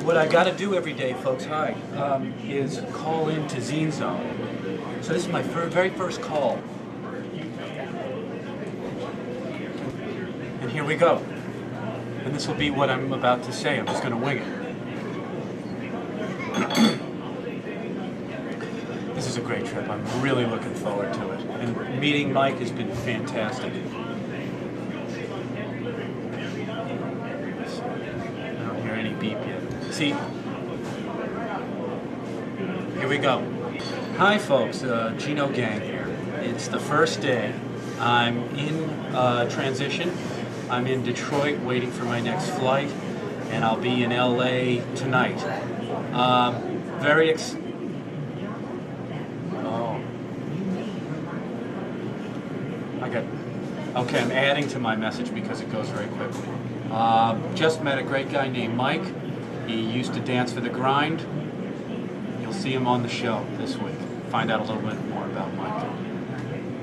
What I got to do every day, folks, is call in to Zine Zone. So this is my very first call. And here we go. And this will be what I'm about to say. I'm just going to wing it. This is a great trip. I'm really looking forward to it. And meeting Mike has been fantastic. I don't hear any beep yet. See, here we go. Hi folks, Gino Gang here. It's the first day. I'm in transition. I'm in Detroit waiting for my next flight, and I'll be in LA tonight. Okay, I'm adding to my message because it goes very quickly. Just met a great guy named Mike. He used to dance for the grind. You'll see him on the show this week. Find out a little bit more about Mike.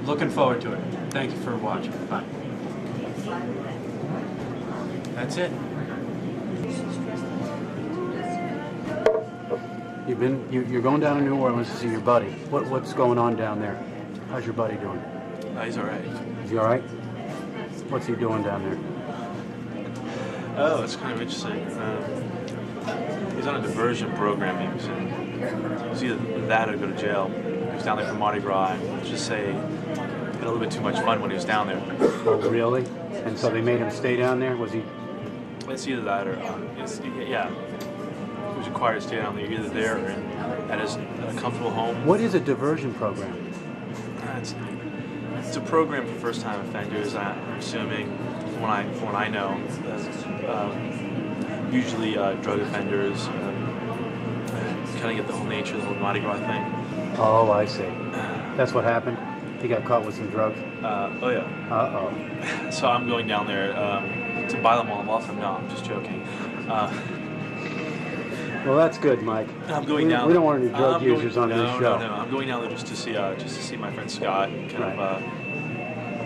Looking forward to it. Thank you for watching. Bye. That's it. You're going down to New Orleans to see your buddy. What's going on down there? How's your buddy doing? He's all right. Is he all right? What's he doing down there? Oh, it's kind of interesting. He's on a diversion program. He was either that or go to jail. He was down there for Mardi Gras. And let's just say he had a little bit too much fun when he was down there. Oh, really? And so they made him stay down there? Was he? It's either that or yeah. He was required to stay down there, either there or at his comfortable home. What is a diversion program? It's a program for first-time offenders. I'm assuming, from what I know, usually drug offenders. Kind of get the whole nature of the whole Mardi Gras thing. Oh, I see. That's what happened. He got caught with some drugs. Oh yeah. Uh-oh. So I'm going down there to buy them all off him. No, I'm just joking. Well, that's good, Mike. I'm going down. We don't want any drug users on this show. No. I'm going down there just to see my friend Scott, and kind of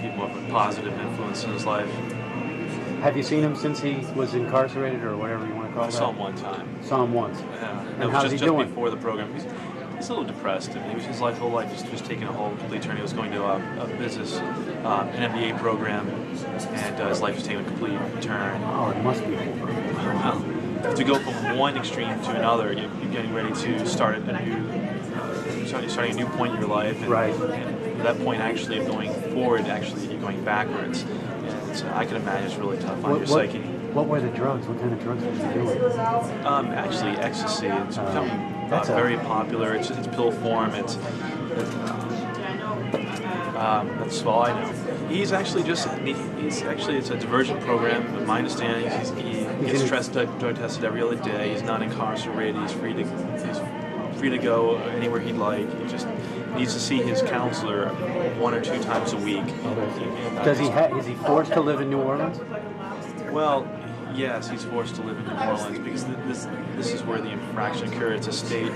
be more of a positive influence in his life. Have you seen him since he was incarcerated, or whatever you want to call it? I saw him one time. Saw him once. Yeah. And how's he doing? Before the program. He's a little depressed. I mean, his whole life was taking a whole complete turn. He was going to a business, an MBA program, and his life was taking a complete turn. Oh, it must be. Well, to go from one extreme to another, you're getting ready to starting a new point in your life. And, right. And at that point, actually, of going forward, actually, you're going backwards. And I can imagine it's really tough on your psyche. What were the drugs? What kind of drugs were you doing? Actually, ecstasy. It's become very popular. It's pill form. That's all I know. It's a diversion program. In my understanding, he gets drug tested every other day. He's not incarcerated. He's free to go anywhere he'd like. He just needs to see his counselor 1 or 2 times a week. Is he forced to live in New Orleans? Well, yes, he's forced to live in New Orleans because this is where the infraction occurred. It's a state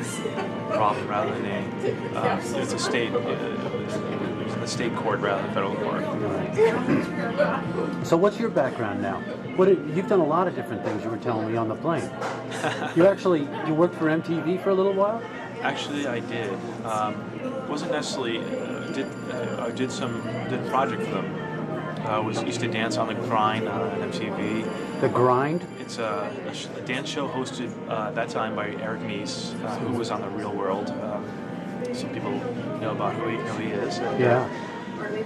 problem rather than it's a state. The state court rather than federal court. So what's your background now? You've done a lot of different things. You were telling me on the plane. You worked for MTV for a little while? Actually, I did. Wasn't necessarily did a project for them. Used to dance on the grind on MTV. The Grind? It's a dance show hosted at that time by Eric Nies, who was on The Real World. Some people know about who he is. And, yeah.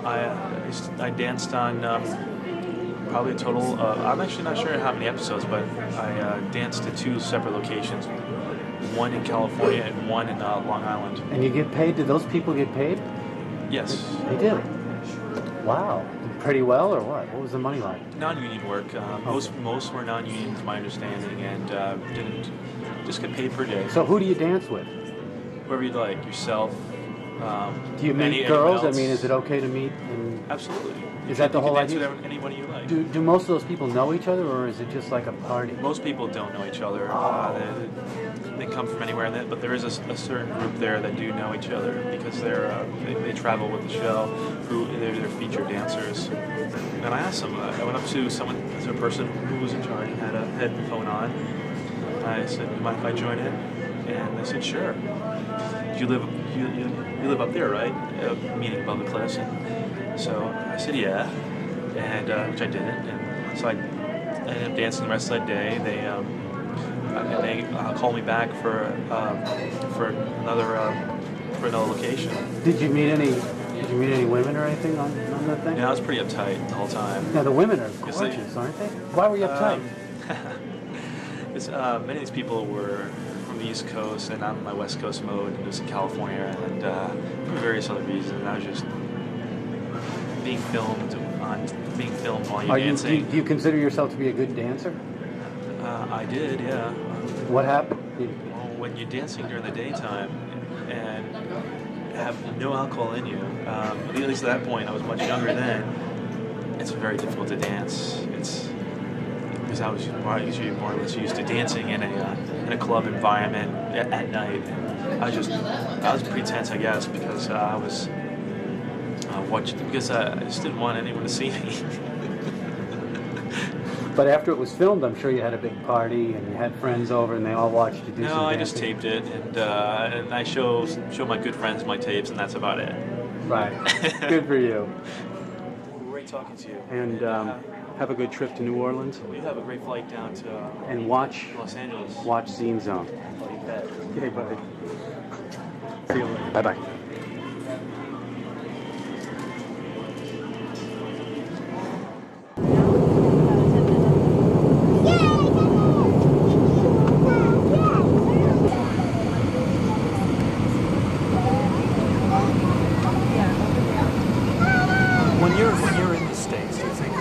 I danced on probably a total. I'm actually not sure how many episodes, but I danced at 2 separate locations. One in California and one in Long Island. And you get paid? Did those people get paid? Yes. They did? Wow. Pretty well, or what? What was the money like? Non-union work. Most were non-union, to my understanding, and didn't just get paid per day. So who do you dance with? Whoever you'd like. Yourself. Do you meet girls? I mean, is it okay to meet? Absolutely. Is that the whole idea? Dance with anybody you like. Do most of those people know each other, or is it just like a party? Most people don't know each other. They come from anywhere, but there is a certain group there that do know each other because they travel with the show. They're featured dancers. And I asked them. I went up to a person who was in charge, had a headphone on, I said, "You mind if I join in?" And they said, "Sure." You live up there, right? Meaning above the cliffs. And so I said, "Yeah," and which I didn't. And so I ended up dancing the rest of that day. They called me back for another location. Did you meet any women or anything on that thing? Yeah, I was pretty uptight the whole time. Yeah, the women are gorgeous, aren't they? Why were you uptight? Many of these people were from the East Coast, and I'm in my West Coast mode, and was in California, and for various other reasons. I was just being filmed while you're dancing. Do you consider yourself to be a good dancer? I did, yeah. What happened? Well, when you're dancing during the daytime and have no alcohol in you, at least at that point, I was much younger then. It's very difficult to dance. Because I was usually more or less used to dancing in a club environment at night. I was pretty tense, I guess, because I was because I just didn't want anyone to see me. But after it was filmed, I'm sure you had a big party and you had friends over and they all watched you do some dancing. No, I just taped it and I show my good friends my tapes, and that's about it. Right. Good for you. Great talking to you. And have a good trip to New Orleans. You have a great flight down to And watch Los Angeles. Zine Zone. Oh, you bet. Okay, buddy. See you later. Bye-bye. When you're in the States, do you think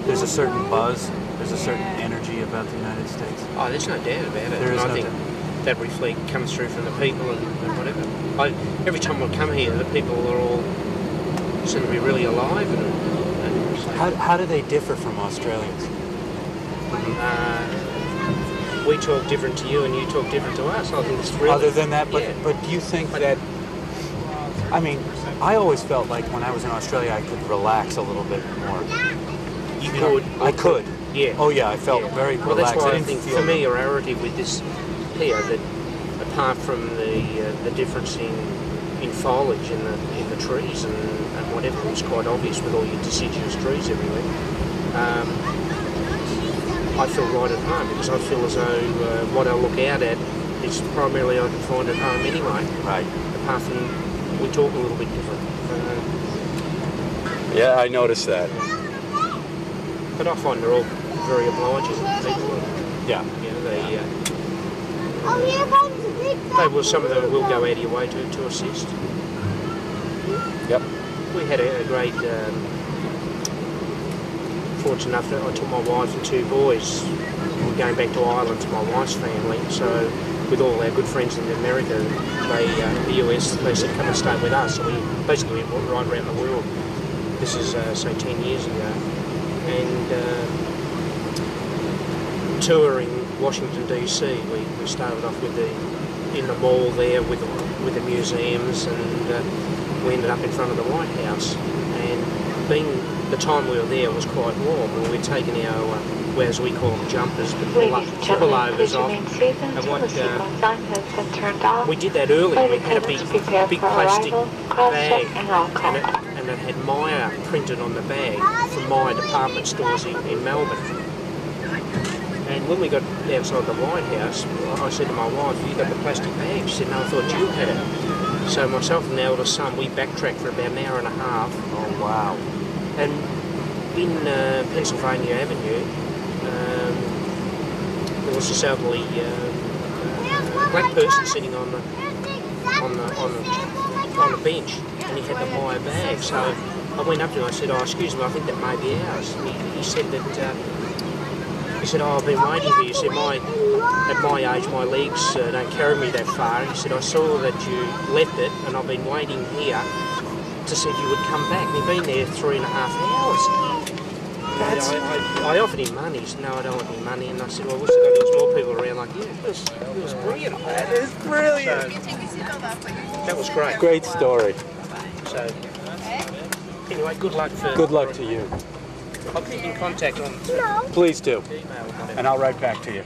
there's a certain buzz, there's a certain energy about the United States? Oh, there's no doubt about it. There is and no I think doubt. that reflect comes through from the people and whatever. Every time I come here, the people are all seem to be really alive. How do they differ from Australians? We talk different to you and you talk different to us. I think it's really... Other than that, but yeah. do you think that... I mean, I always felt like when I was in Australia, I could relax a little bit more. You could. I could. Yeah. Oh yeah, I felt very Well, relaxed. that's why I didn't think feel familiarity with this here, that apart from the difference in foliage in the trees and whatever, it's quite obvious with all your deciduous trees everywhere. I feel right at home because I feel as though what I look out at is primarily I can find at home anyway. right. Apart from we talk a little bit different. Yeah, I noticed that. But I find they're all very obliging people. Yeah. You know, some of them will go out of your way to assist. Yep. We had a great fortunate enough that I took my wife and two boys. We're going back to Ireland to my wife's family, so with all our good friends in America, the US, they said come and stay with us. So we basically went right around the world. This is say 10 years ago, and touring Washington DC. We started off in the mall there with the museums, and we ended up in front of the White House. And being the time we were there was quite warm, and we'd taken our as we call them jumpers, but pullovers off. And we did that early. We had a big plastic bag, and it had Maya printed on the bag from Maya department stores in Melbourne. And when we got outside the White House, I said to my wife, "You got the plastic bag?" She said, "No, I thought you had it." So myself and the eldest son, we backtracked for about an hour and a half. Oh wow. And in Pennsylvania Avenue, there was this elderly black person sitting on a bench, and he had the Maya bag. So I went up to him. I said, "Oh, excuse me, I think that may be ours." And he said that. He said, "Oh, I've been waiting for you." He said, "At my age, my legs don't carry me that far." He said, "I saw that you left it, and I've been waiting here to see if you would come back." And he'd been there 3.5 hours. I offered him money. He said, "No, I don't want any money." And I said, "Well, what's it got? There was more people around like you." It was brilliant. That is brilliant. So, that was great. Great story. So, anyway, good luck for... Good luck to you. I'll keep in contact on Please do. email or whatever. And I'll write back to you.